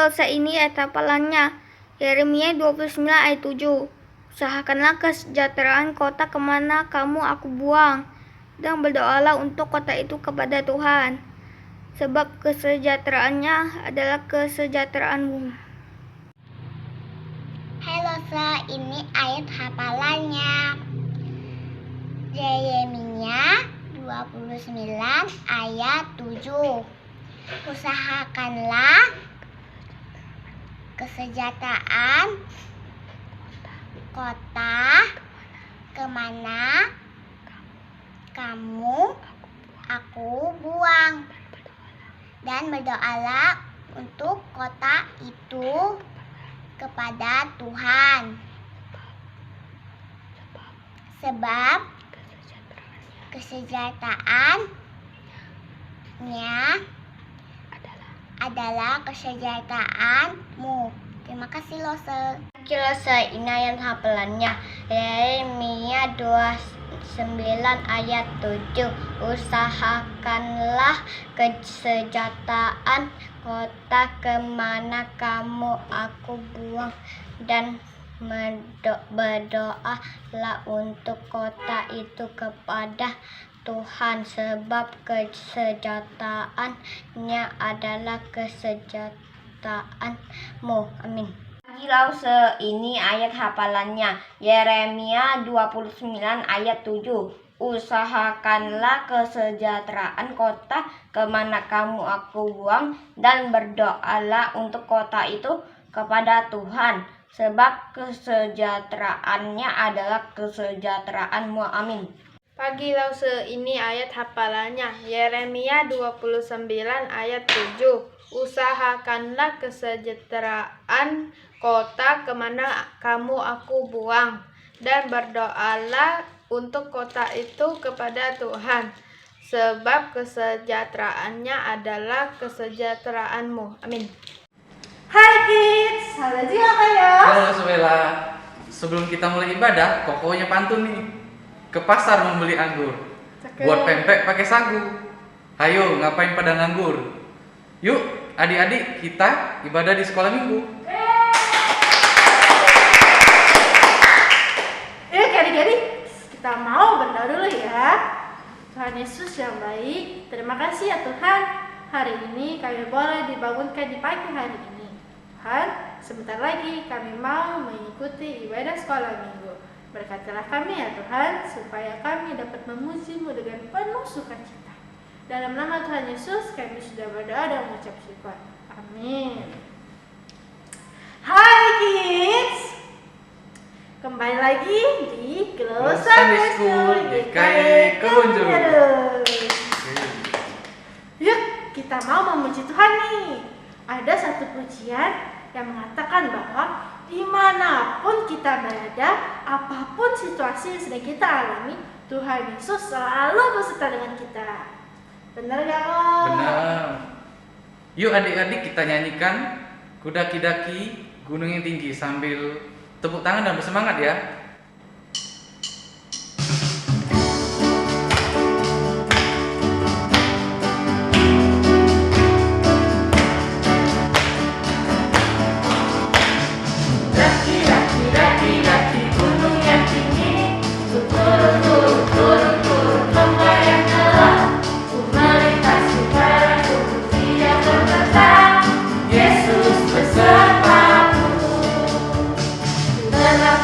selesai ini hafalannya. Yeremia 29 ayat 7. Usahakanlah kesejahteraan kota kemana kamu aku buang, dan berdoalah untuk kota itu kepada Tuhan, sebab kesejahteraannya adalah kesejahteraanmu. Hai Losa, ini ayat hafalannya. Yeremia 29 ayat 7. Usahakanlah kesejahteraan kota kemana kamu aku buang, dan berdoalah untuk kota itu kepada Tuhan, sebab kesejahteraannya adalah kesejahteraanmu. Terima kasih Lose. Ini ayat hafalannya. Yeremia 29 ayat 7. Usahakanlah kesejahteraan kota kemana kamu aku buang, dan berdoalah untuk kota itu kepada Tuhan, sebab kesejahteraannya adalah kesejahteraanmu. Amin. Lause, ini ayat hafalannya. Yeremia 29 ayat 7. Usahakanlah kesejahteraan kota kemana kamu aku buang, dan berdoalah untuk kota itu kepada Tuhan, sebab kesejahteraannya adalah kesejahteraanmu. Amin. Pagi Lause, ini ayat hafalannya. Yeremia 29 ayat 7. Usahakanlah kesejahteraan kota kemana kamu aku buang, dan berdoalah untuk kota itu kepada Tuhan, sebab kesejahteraannya adalah kesejahteraanmu. Amin. Hai kids, selamat siang ya. Halo Suela, sebelum kita mulai ibadah, pokoknya pantun nih. Ke pasar membeli anggur, buat pempek pakai sagu. Hayo, ngapain pada nganggur? Yuk, adik-adik, kita ibadah di sekolah minggu. Adik-adik, kita mau berdoa dulu ya. Tuhan Yesus yang baik, terima kasih ya Tuhan. Hari ini kami boleh dibangunkan di pagi hari ini. Tuhan, sebentar lagi kami mau mengikuti ibadah sekolah minggu. Berkatilah kami ya Tuhan, supaya kami dapat memuji-Mu dengan penuh sukacita. Dalam nama Tuhan Yesus, kami sudah berdoa dan mengucap syukur. Amin. Hai kids, kembali lagi di Close Sunday School GKI Kebonjeruk. Yuk, kita mau memuji Tuhan nih. Ada satu pujian yang mengatakan bahwa dimanapun kita berada, apapun situasi yang sedang kita alami, Tuhan Yesus selalu beserta dengan kita. Benar gak Om? Benar. Yuk adik-adik, kita nyanyikan Kudaki-daki gunung yang tinggi sambil tepuk tangan dan bersemangat ya. Yesus besertamu. Telah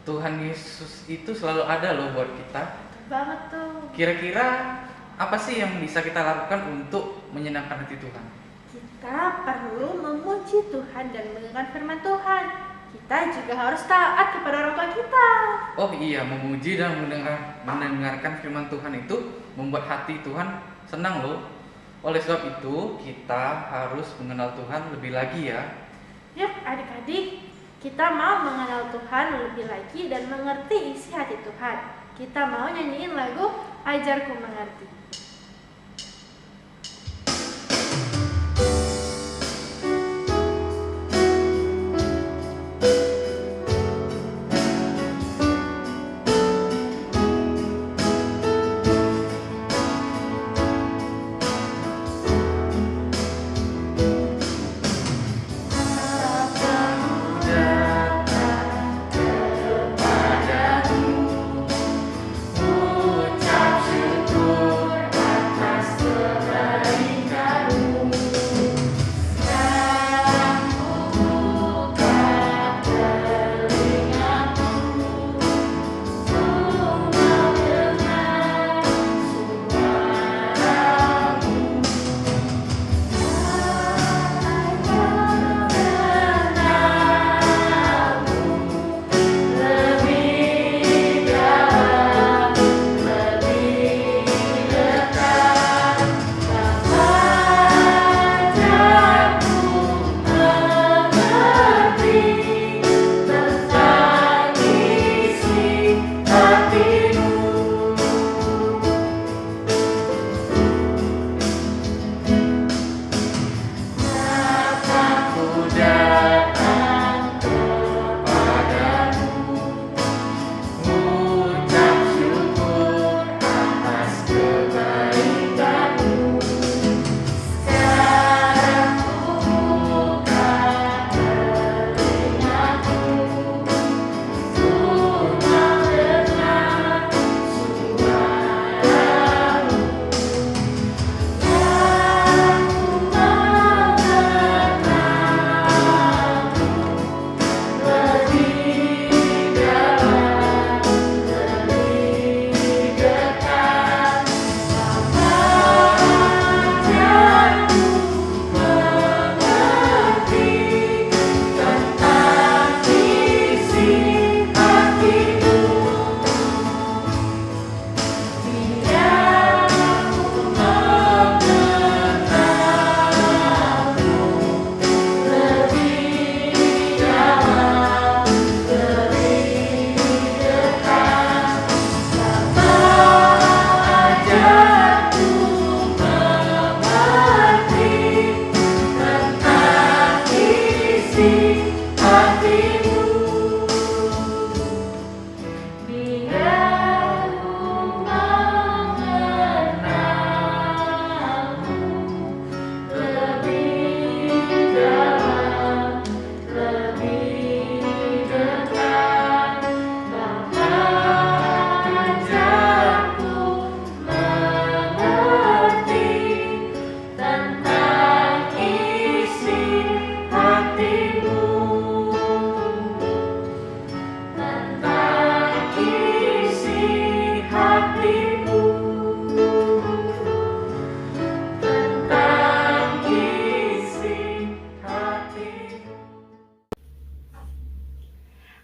Tuhan Yesus itu selalu ada loh buat kita. Banget tuh. Kira-kira apa sih yang bisa kita lakukan untuk menyenangkan hati Tuhan? Kita perlu memuji Tuhan dan mendengar firman Tuhan. Kita juga harus taat kepada orang tua kita. Oh iya, memuji dan mendengarkan firman Tuhan itu membuat hati Tuhan senang loh. Oleh sebab itu, kita harus mengenal Tuhan lebih lagi ya. Yuk adik-adik, kita mau mengenal Tuhan lebih lagi dan mengerti isi hati Tuhan. Kita mau nyanyiin lagu Ajarku Mengerti.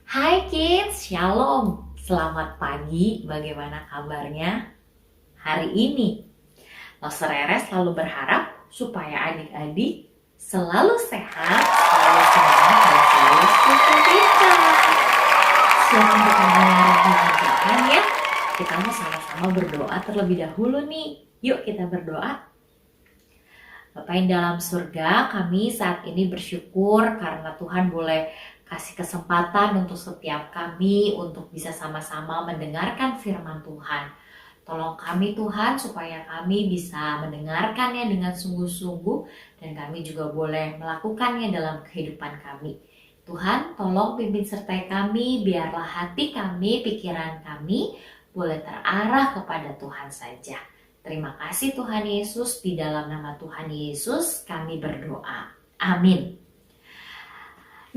Hai kids, shalom. Selamat pagi, bagaimana kabarnya hari ini? Loser Rere selalu berharap supaya adik-adik selalu sehat, selalu semangat, dan selalu sukacita. Siap untuk mendengarkan Tuhan ya? Kita mau sama-sama berdoa terlebih dahulu nih. Yuk kita berdoa. Bapa yang dalam surga, kami saat ini bersyukur karena Tuhan boleh kasih kesempatan untuk setiap kami untuk bisa sama-sama mendengarkan firman Tuhan. Tolong kami Tuhan supaya kami bisa mendengarkannya dengan sungguh-sungguh dan kami juga boleh melakukannya dalam kehidupan kami. Tuhan tolong pimpin sertai kami, biarlah hati kami, pikiran kami boleh terarah kepada Tuhan saja. Terima kasih Tuhan Yesus, di dalam nama Tuhan Yesus kami berdoa. Amin.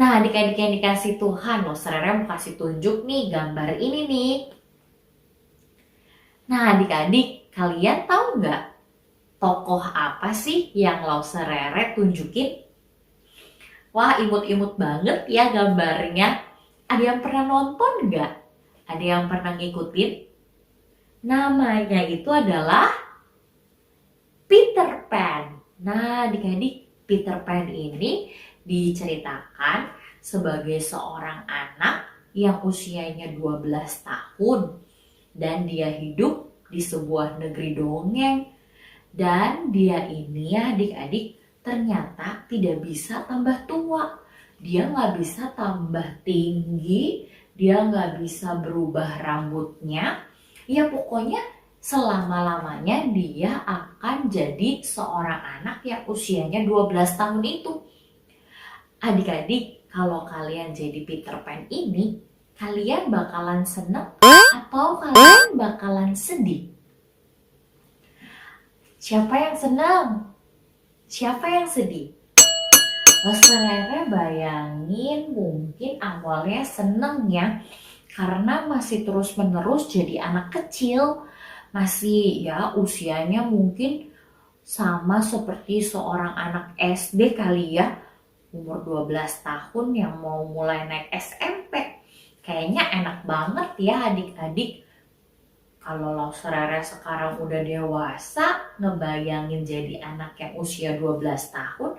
Nah, adik-adik yang dikasih Tuhan, loh Serere mau kasih tunjuk nih gambar ini nih. Nah, adik-adik, kalian tahu nggak tokoh apa sih yang Lau Serere tunjukin? Wah, imut-imut banget ya gambarnya. Ada yang pernah nonton nggak? Ada yang pernah ngikutin? Namanya itu adalah Peter Pan. Nah, adik-adik, Peter Pan ini diceritakan sebagai seorang anak yang usianya 12 tahun dan dia hidup di sebuah negeri dongeng. Dan dia ini ya adik-adik ternyata tidak bisa tambah tua. Dia nggak bisa tambah tinggi, dia nggak bisa berubah rambutnya. Ya pokoknya selama-lamanya dia akan jadi seorang anak yang usianya 12 tahun itu. Adik-adik, kalau kalian jadi Peter Pan ini, kalian bakalan seneng atau kalian bakalan sedih? Siapa yang senang? Siapa yang sedih? Serere bayangin mungkin awalnya seneng ya, karena masih terus-menerus jadi anak kecil. Masih ya usianya mungkin sama seperti seorang anak SD kali ya, umur 12 tahun yang mau mulai naik SMP. Kayaknya enak banget ya adik-adik. Kalau Lau Serere sekarang udah dewasa, ngebayangin jadi anak yang usia 12 tahun,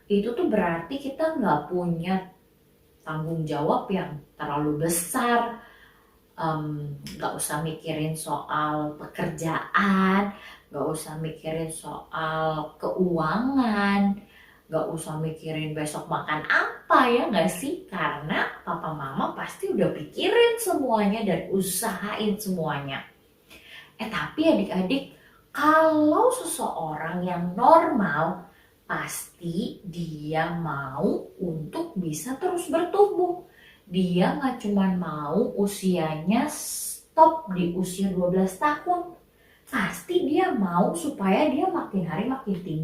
itu tuh berarti kita nggak punya tanggung jawab yang terlalu besar. Nggak usah mikirin soal pekerjaan, nggak usah mikirin soal keuangan, gak usah mikirin besok makan apa ya gak sih? Karena papa mama pasti udah pikirin semuanya dan usahain semuanya. Tapi adik-adik, kalau seseorang yang normal, pasti dia mau untuk bisa terus bertumbuh. Dia gak cuma mau usianya stop di usia 12 tahun. Pasti dia mau supaya dia makin hari makin tinggi.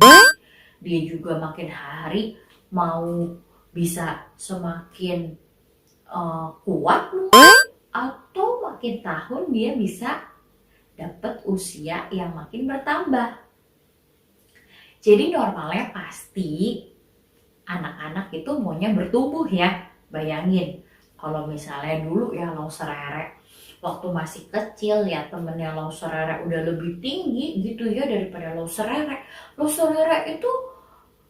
Dia juga makin hari mau bisa semakin kuat mungkin, atau makin tahun dia bisa dapat usia yang makin bertambah. Jadi normalnya pasti anak-anak itu maunya bertumbuh ya. Bayangin kalau misalnya dulu ya Lau Serere waktu masih kecil ya temennya Lau Serere udah lebih tinggi gitu ya daripada Lau Serere. Lau Serere itu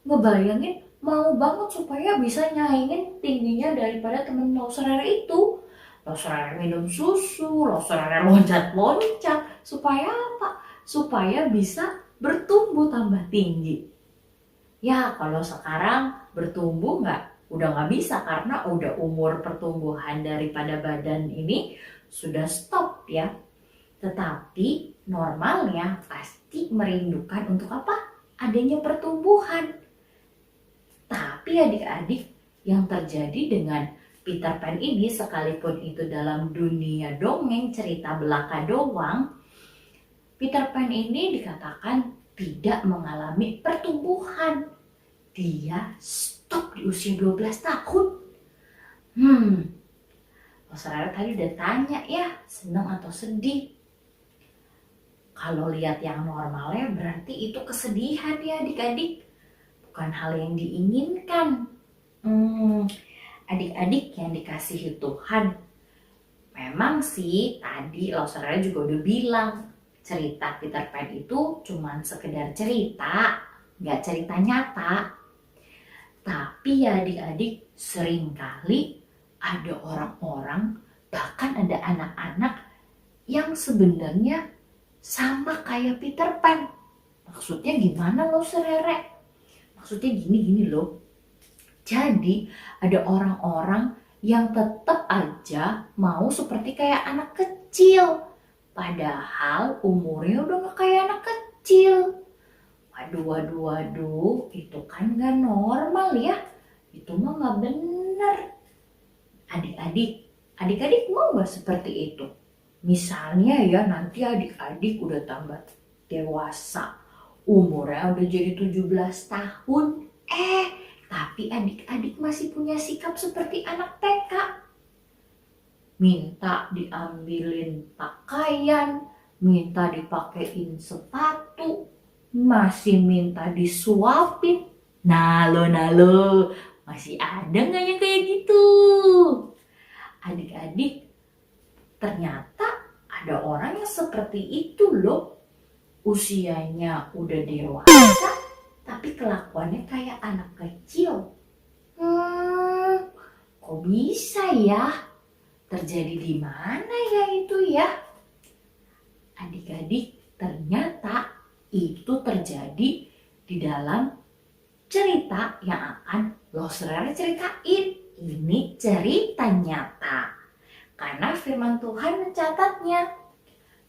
ngebayangin mau banget supaya bisa nyaingin tingginya daripada temen Lau Serere itu. Lau Serere minum susu, Lau Serere loncat-loncat. Supaya apa? Supaya bisa bertumbuh tambah tinggi. Ya kalau sekarang bertumbuh udah nggak bisa karena udah umur pertumbuhan daripada badan ini sudah stop ya. Tetapi normalnya pasti merindukan untuk apa? Adanya pertumbuhan. Tapi adik-adik, yang terjadi dengan Peter Pan ini sekalipun itu dalam dunia dongeng cerita belaka doang, Peter Pan ini dikatakan tidak mengalami pertumbuhan. Dia stop di usia 12 tahun. Serere tadi udah tanya ya, senang atau sedih? Kalau lihat yang normalnya berarti itu kesedihan ya adik-adik. Bukan hal yang diinginkan. Adik-adik yang dikasihi Tuhan, memang sih tadi Lau Serere juga udah bilang cerita Peter Pan itu cuman sekedar cerita, gak cerita nyata. Tapi ya adik-adik, seringkali ada orang-orang, bahkan ada anak-anak yang sebenarnya sama kayak Peter Pan. Maksudnya gimana Lau Serere? Maksudnya gini loh. Jadi ada orang-orang yang tetap aja mau seperti kayak anak kecil. Padahal umurnya udah gak kayak anak kecil. Waduh, itu kan gak normal ya. Itu mah gak bener. Adik-adik mau gak seperti itu? Misalnya ya nanti adik-adik udah tambah dewasa. Umurnya udah jadi 17 tahun. Tapi adik-adik masih punya sikap seperti anak TK. Minta diambilin pakaian, minta dipakein sepatu, masih minta disuapin. Nalo, masih ada nggak yang kayak gitu? Adik-adik, ternyata ada orang yang seperti itu loh. Usianya udah dewasa, tapi kelakuannya kayak anak kecil. Kok bisa ya? Terjadi di mana ya itu ya? Adik-adik, ternyata itu terjadi di dalam cerita yang akan Losrere ceritain. Ini cerita nyata. Karena firman Tuhan mencatatnya.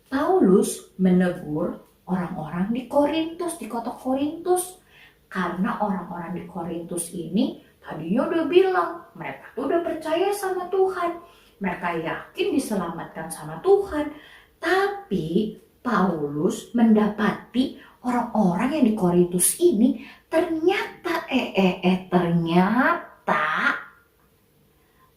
Paulus menegur orang-orang di Korintus, di kota Korintus. Karena orang-orang di Korintus ini tadinya udah bilang, mereka tuh udah percaya sama Tuhan. Mereka yakin diselamatkan sama Tuhan. Tapi Paulus mendapati orang-orang yang di Korintus ini ternyata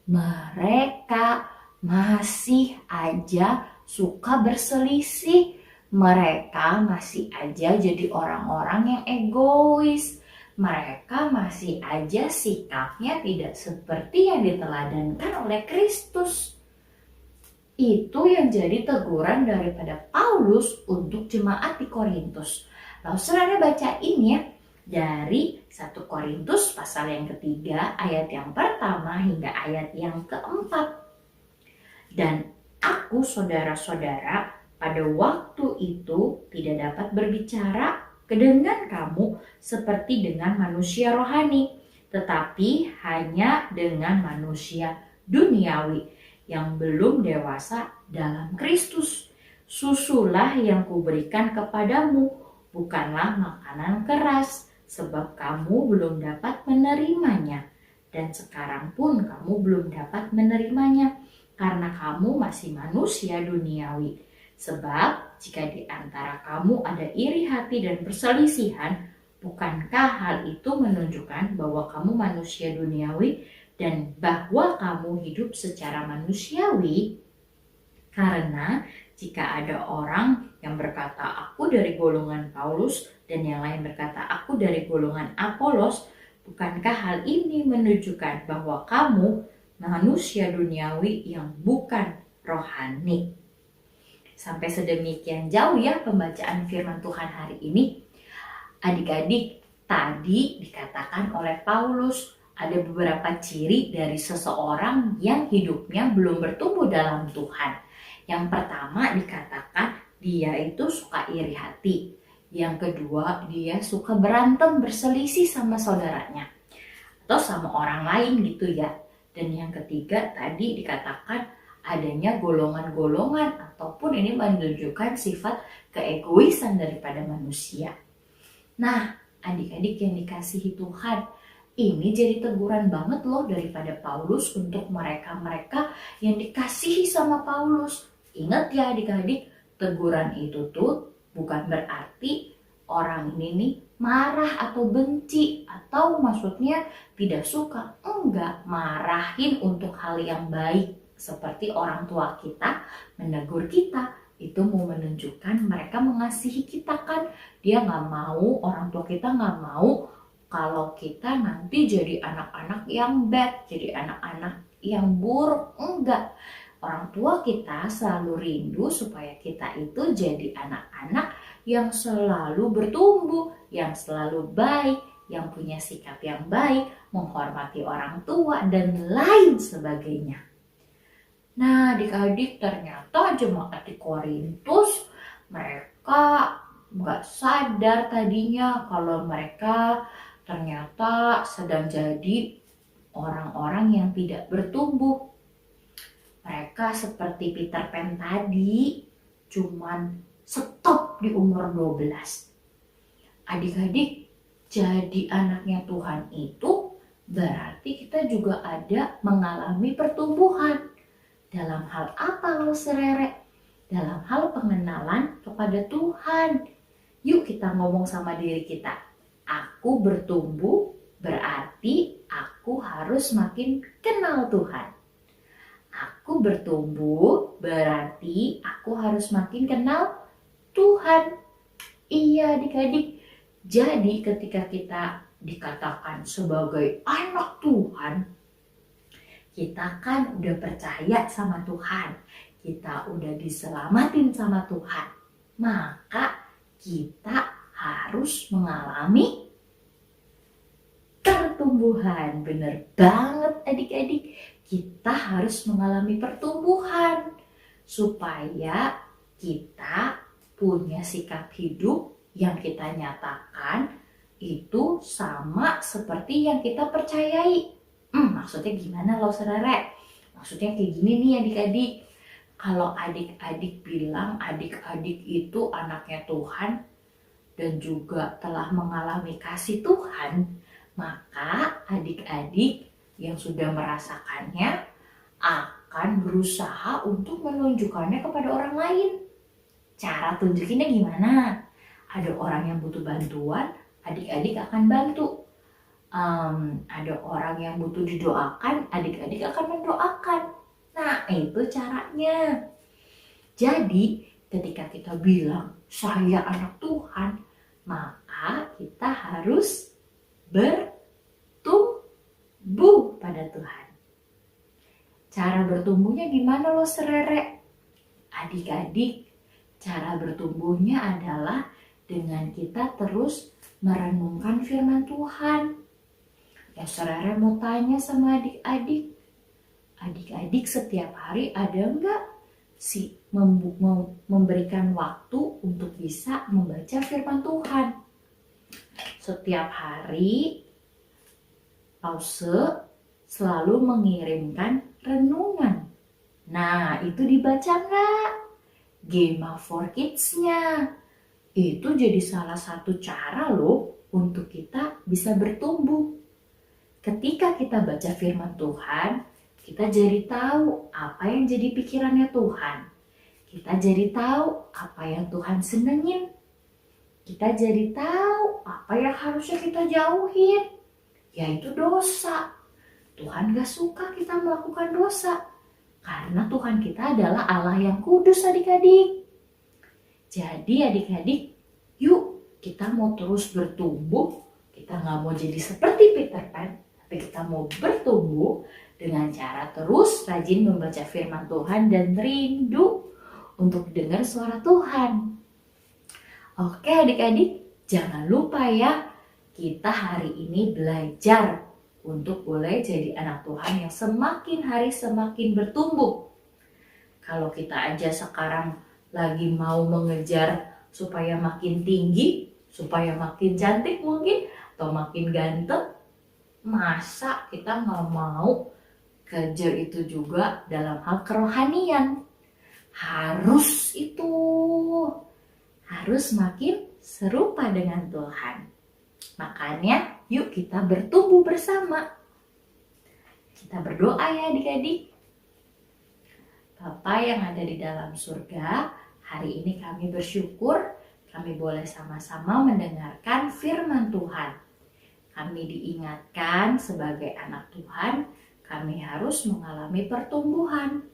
mereka masih aja suka berselisih. Mereka masih aja jadi orang-orang yang egois. Mereka masih aja sikapnya tidak seperti yang diteladankan oleh Kristus. Itu yang jadi teguran daripada Paulus untuk jemaat di Korintus. Lalu saudara bacain ya dari 1 Korintus pasal yang ketiga ayat yang pertama hingga ayat yang keempat. Dan aku saudara-saudara pada waktu itu tidak dapat berbicara dengan kamu seperti dengan manusia rohani, tetapi hanya dengan manusia duniawi yang belum dewasa dalam Kristus. Susulah yang kuberikan kepadamu, bukanlah makanan keras, sebab kamu belum dapat menerimanya. Dan sekarang pun kamu belum dapat menerimanya, karena kamu masih manusia duniawi. Sebab jika di antara kamu ada iri hati dan perselisihan, bukankah hal itu menunjukkan bahwa kamu manusia duniawi dan bahwa kamu hidup secara manusiawi? Karena jika ada orang yang berkata aku dari golongan Paulus dan yang lain berkata aku dari golongan Apolos, bukankah hal ini menunjukkan bahwa kamu manusia duniawi yang bukan rohani? Sampai sedemikian jauh ya pembacaan firman Tuhan hari ini. Adik-adik, tadi dikatakan oleh Paulus ada beberapa ciri dari seseorang yang hidupnya belum bertumbuh dalam Tuhan. Yang pertama dikatakan dia itu suka iri hati. Yang kedua dia suka berantem berselisih sama saudaranya atau sama orang lain gitu ya. Dan yang ketiga tadi dikatakan adanya golongan-golongan ataupun ini menunjukkan sifat keegoisan daripada manusia. Nah, adik-adik yang dikasihi Tuhan, ini jadi teguran banget loh daripada Paulus untuk mereka-mereka yang dikasihi sama Paulus. Ingat ya adik-adik, teguran itu tuh bukan berarti orang ini nih marah atau benci atau maksudnya tidak suka. Enggak, marahin untuk hal yang baik. Seperti orang tua kita menegur kita, itu mau menunjukkan mereka mengasihi kita kan. Dia gak mau, orang tua kita gak mau kalau kita nanti jadi anak-anak yang bad, jadi anak-anak yang buruk. Enggak, orang tua kita selalu rindu supaya kita itu jadi anak-anak yang selalu bertumbuh, yang selalu baik, yang punya sikap yang baik, menghormati orang tua dan lain sebagainya. Nah, adik-adik, ternyata jemaat di Korintus mereka gak sadar tadinya kalau mereka ternyata sedang jadi orang-orang yang tidak bertumbuh. Mereka seperti Peter Pan tadi, cuman stop di umur 12. Adik-adik, jadi anaknya Tuhan itu berarti kita juga ada mengalami pertumbuhan. Dalam hal apa lo serere? Dalam hal pengenalan kepada Tuhan. Yuk kita ngomong sama diri kita. Aku bertumbuh berarti aku harus makin kenal Tuhan. Aku bertumbuh, berarti aku harus makin kenal Tuhan. Iya adik-adik, jadi ketika kita dikatakan sebagai anak Tuhan, kita kan udah percaya sama Tuhan, kita udah diselamatin sama Tuhan, maka kita harus mengalami pertumbuhan. Bener banget adik-adik, kita harus mengalami pertumbuhan supaya kita punya sikap hidup yang kita nyatakan itu sama seperti yang kita percayai. Maksudnya gimana loh saudara? Maksudnya kayak gini nih adik-adik. Kalau adik-adik bilang adik-adik itu anaknya Tuhan dan juga telah mengalami kasih Tuhan, maka adik-adik yang sudah merasakannya akan berusaha untuk menunjukkannya kepada orang lain. Cara tunjukinnya gimana? Ada orang yang butuh bantuan, adik-adik akan bantu. Ada orang yang butuh didoakan, adik-adik akan mendoakan. Nah, itu caranya. Jadi, ketika kita bilang saya anak Tuhan, maka kita harus bertumbuh pada Tuhan. Cara bertumbuhnya gimana loh serere? Adik-adik, cara bertumbuhnya adalah dengan kita terus merenungkan firman Tuhan. Ya serere mau tanya sama adik-adik, adik-adik setiap hari ada enggak sih memberikan waktu untuk bisa membaca firman Tuhan? Setiap hari pause selalu mengirimkan renungan. Nah, itu dibaca enggak? Game for Kids-nya. Itu jadi salah satu cara loh untuk kita bisa bertumbuh. Ketika kita baca firman Tuhan, kita jadi tahu apa yang jadi pikirannya Tuhan. Kita jadi tahu apa yang Tuhan senengin. Kita jadi tahu apa yang harusnya kita jauhin, yaitu dosa. Tuhan gak suka kita melakukan dosa, karena Tuhan kita adalah Allah yang kudus adik-adik. Jadi adik-adik, yuk kita mau terus bertumbuh. Kita gak mau jadi seperti Peter Pan, tapi kita mau bertumbuh dengan cara terus rajin membaca firman Tuhan dan rindu untuk dengar suara Tuhan. Oke adik-adik, jangan lupa ya, kita hari ini belajar untuk boleh jadi anak Tuhan yang semakin hari semakin bertumbuh. Kalau kita aja sekarang lagi mau mengejar supaya makin tinggi, supaya makin cantik mungkin, atau makin ganteng, masa kita nggak mau kejar itu juga dalam hal kerohanian? Harus makin serupa dengan Tuhan. Makanya yuk kita bertumbuh bersama. Kita berdoa ya adik-adik. Bapa yang ada di dalam surga, hari ini kami bersyukur kami boleh sama-sama mendengarkan firman Tuhan. Kami diingatkan sebagai anak Tuhan, kami harus mengalami pertumbuhan.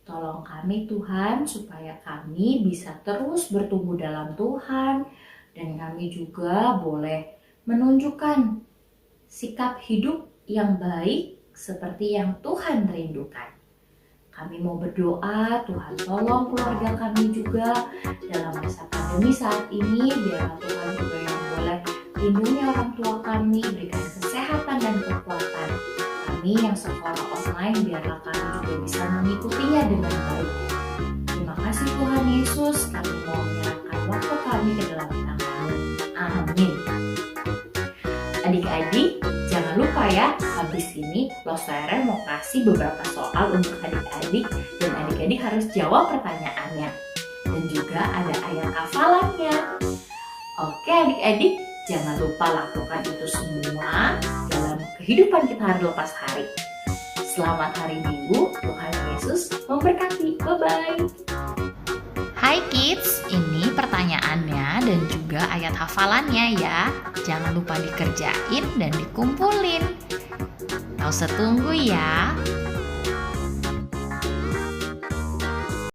Tolong kami Tuhan supaya kami bisa terus bertumbuh dalam Tuhan, dan kami juga boleh menunjukkan sikap hidup yang baik seperti yang Tuhan rindukan. Kami mau berdoa, Tuhan tolong keluarga kami juga dalam masa pandemi saat ini, biarlah Tuhan juga yang boleh lindungi orang tua kami, berikan kesehatan dan kekuatan. Kami yang sekolah online, biarlah kami juga bisa mengikutinya dengan baik. Terima kasih Tuhan Yesus, kami mau menyerahkan waktu kami ke dalam tangan-Mu. Amin. Adik-adik, jangan lupa ya, habis ini Losere mau kasih beberapa soal untuk adik-adik, dan adik-adik harus jawab pertanyaannya. Dan juga ada ayat hafalannya. Oke adik-adik, jangan lupa lakukan itu semua dalam kehidupan kita hari lepas hari. Selamat hari Minggu, Tuhan Yesus memberkati. Bye-bye. Hai kids, ini pertanyaannya dan juga juga ayat hafalannya ya. Jangan lupa dikerjain dan dikumpulin. Lause tunggu ya.